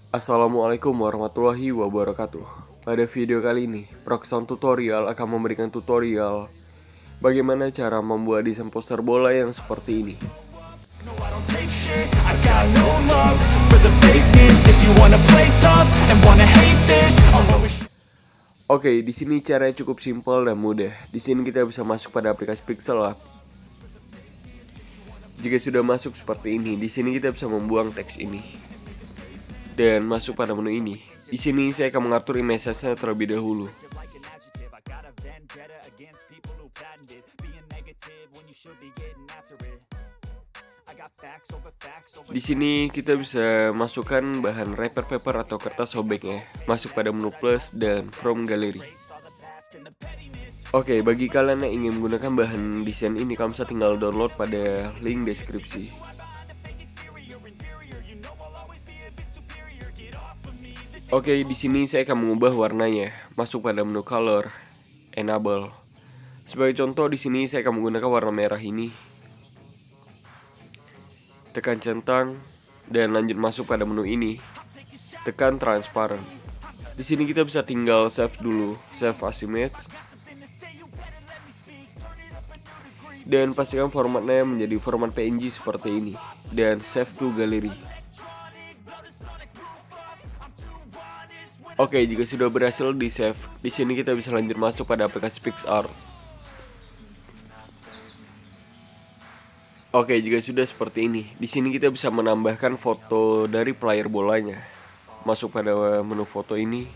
Assalamualaikum warahmatullahi wabarakatuh. Pada video kali ini, Proxon Tutorial akan memberikan tutorial bagaimana cara membuat desain poster bola yang seperti ini. Oke, di sini caranya cukup simpel dan mudah. Di sini kita bisa masuk pada aplikasi Pixel Lab. Jika sudah masuk seperti ini, di sini kita bisa membuang teks ini dan masuk pada menu ini. Di sini saya akan mengatur image-nya terlebih dahulu. Di sini kita bisa masukkan bahan wrapper paper atau kertas sobeknya. Masuk pada menu plus dan from gallery. Oke, bagi kalian yang ingin menggunakan bahan desain ini, kamu bisa tinggal download pada link deskripsi. Oke, di sini saya akan mengubah warnanya. Masuk pada menu color, enable. Sebagai contoh, di sini saya akan menggunakan warna merah ini. Tekan centang dan lanjut masuk pada menu ini. Tekan transparent. Di sini kita bisa tinggal save dulu, save as image. Dan pastikan formatnya menjadi format PNG seperti ini dan save to gallery. Oke, jika sudah berhasil di save, di sini kita bisa lanjut masuk pada aplikasi PicsArt. Oke, jika sudah seperti ini, di sini kita bisa menambahkan foto dari player bolanya. Masuk pada menu foto ini.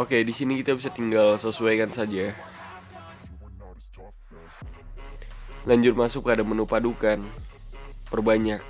Oke, di sini kita bisa tinggal sesuaikan saja. Lanjut masuk pada menu padukan. Perbanyak.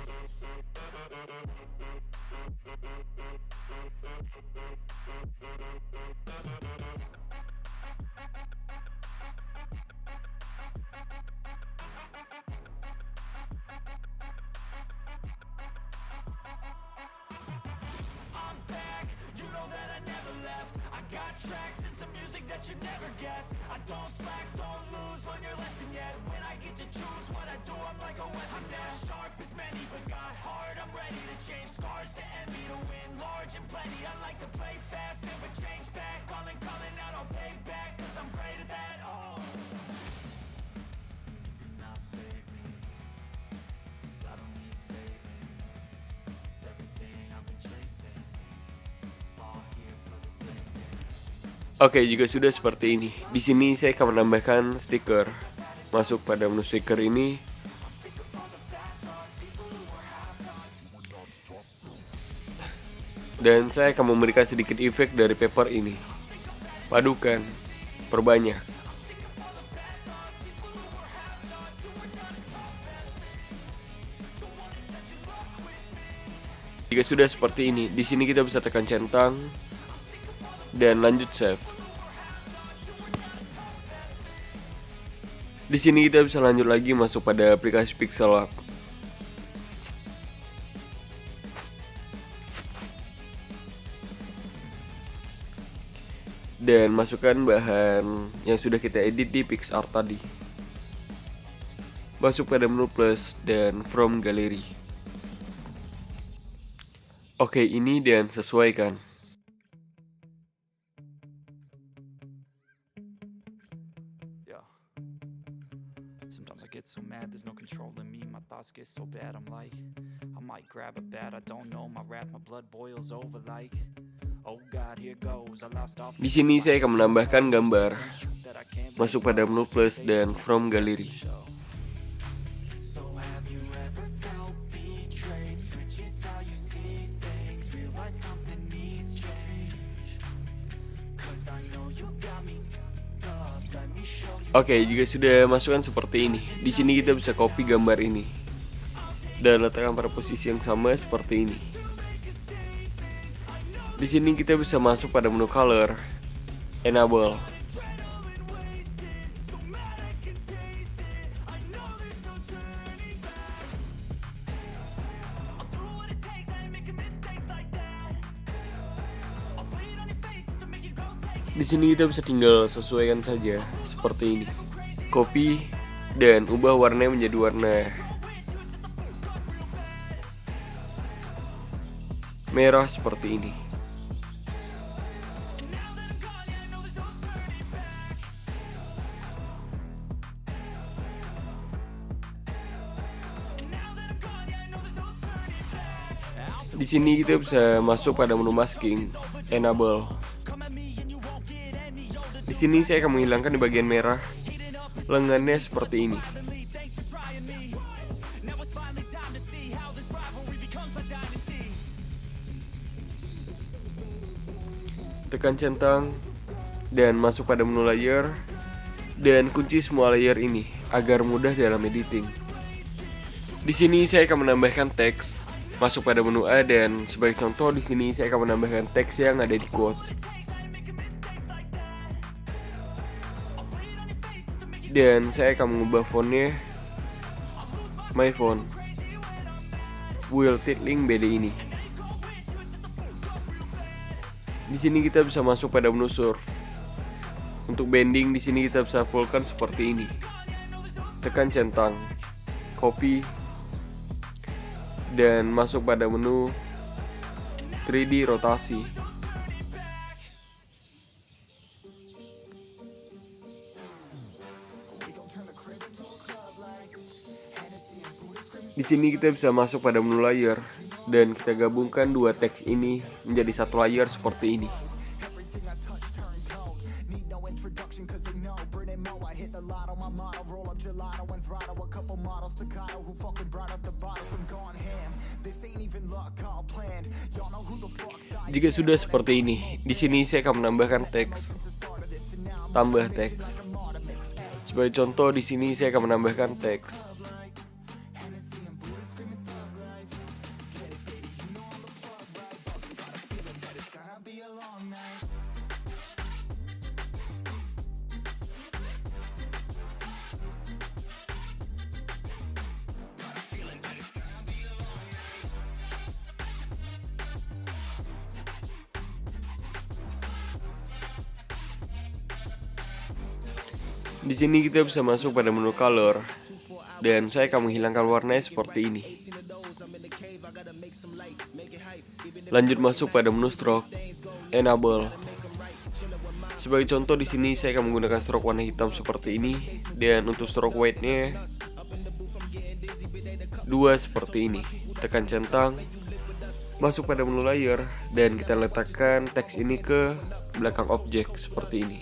Oke, jika sudah seperti ini, di sini saya akan menambahkan stiker. Masuk pada menu stiker ini. Dan saya akan memberikan sedikit efek dari paper ini. Padukan, perbanyak. Jika sudah seperti ini, di sini kita bisa tekan centang dan lanjut save. Di sini kita bisa lanjut lagi masuk pada aplikasi Pixel Lab. Dan masukkan bahan yang sudah kita edit di PicsArt tadi. Masuk pada menu plus dan from gallery. Oke, ini dan sesuaikan. Sometimes I get so mad, there's no controlling me. My thoughts get so bad, I'm like, I might grab a bat, I don't know. My wrath, my blood boils over like, oh God, here goes. I lost all. Di sini saya akan menambahkan gambar. Masuk pada menu plus dan from gallery. Oke, jika sudah masukkan seperti ini, di sini kita bisa copy gambar ini dan letakkan pada posisi yang sama seperti ini. Di sini kita bisa masuk pada menu color, enable. Di sini kita bisa tinggal sesuaikan saja seperti ini. Copy dan ubah warnanya menjadi warna merah seperti ini. Di sini kita bisa masuk pada menu masking, enable. Di sini saya akan menghilangkan di bagian merah, lengannya seperti ini. Tekan centang dan masuk pada menu layer dan kunci semua layer ini agar mudah dalam editing. Di sini saya akan menambahkan teks. Masuk pada menu A dan sebagai contoh di sini saya akan menambahkan teks yang ada di quotes. Dan saya akan mengubah fontnya my font Will Titling BD ini. Di sini kita bisa masuk pada menu surf. Untuk bending di sini kita bisa fullkan seperti ini. Tekan centang, copy, dan masuk pada menu 3D rotasi. Di sini kita bisa masuk pada menu layer dan kita gabungkan dua teks ini menjadi satu layer seperti ini. Jika sudah seperti ini, di sini saya akan menambahkan teks, tambah teks. Sebagai contoh di sini saya akan menambahkan teks. Di sini kita bisa masuk pada menu color dan saya akan menghilangkan warnanya seperti ini. Lanjut masuk pada menu stroke, enable. Sebagai contoh di sini saya akan menggunakan stroke warna hitam seperti ini dan untuk stroke weight-nya 2 seperti ini. Tekan centang, masuk pada menu layer dan kita letakkan teks ini ke belakang objek seperti ini.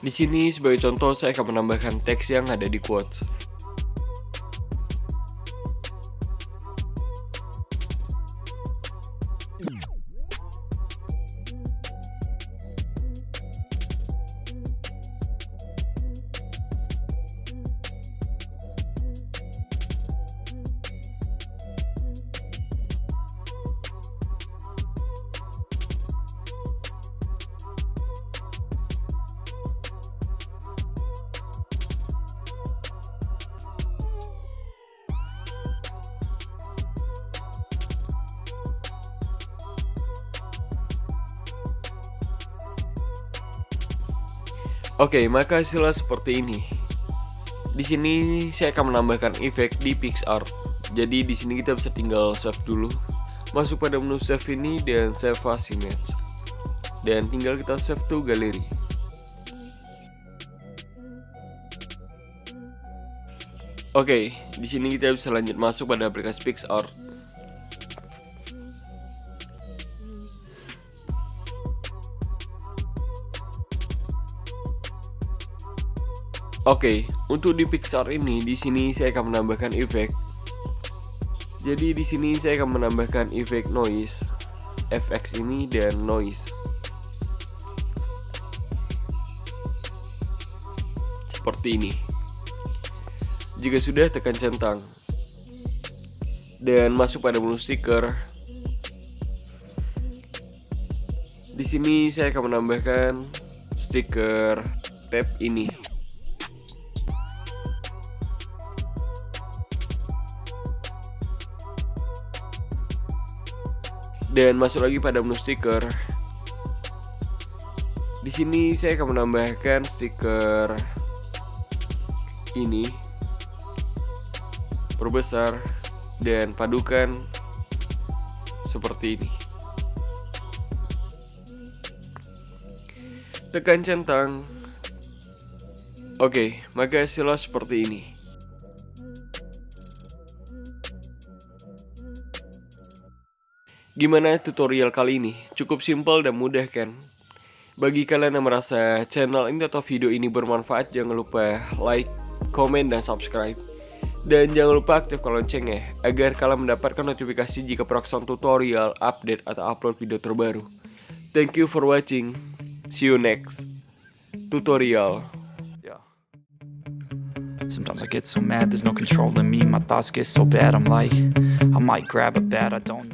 Di sini sebagai contoh saya akan menambahkan teks yang ada di quotes. Oke, maka hasilnya seperti ini. Di sini saya akan menambahkan efek di PixArt. Jadi di sini kita bisa tinggal save dulu. Masuk pada menu save ini dan save as image. Dan tinggal kita save to galeri. Oke, di sini kita bisa lanjut masuk pada aplikasi PixArt. Oke, untuk di PixArt ini, di sini saya akan menambahkan efek. Jadi di sini saya akan menambahkan efek noise, FX ini dan noise. Seperti ini. Jika sudah, tekan centang dan masuk pada menu stiker. Di sini saya akan menambahkan stiker tab ini. Dan masuk lagi pada menu stiker. Di sini saya akan menambahkan stiker ini, perbesar dan padukan seperti ini. Tekan centang. Oke, maka hasilnya seperti ini. Gimana tutorial kali ini? Cukup simpel dan mudah kan? Bagi kalian yang merasa channel ini atau video ini bermanfaat, jangan lupa like, komen, dan subscribe. Dan jangan lupa aktifkan loncengnya agar kalian mendapatkan notifikasi jika Proxon tutorial, update, atau upload video terbaru. Thank you for watching. See you next tutorial. Yeah. Sometimes I get so mad, there's no controlling me. My thoughts get so bad, I'm like, I might grab a bat, I don't know.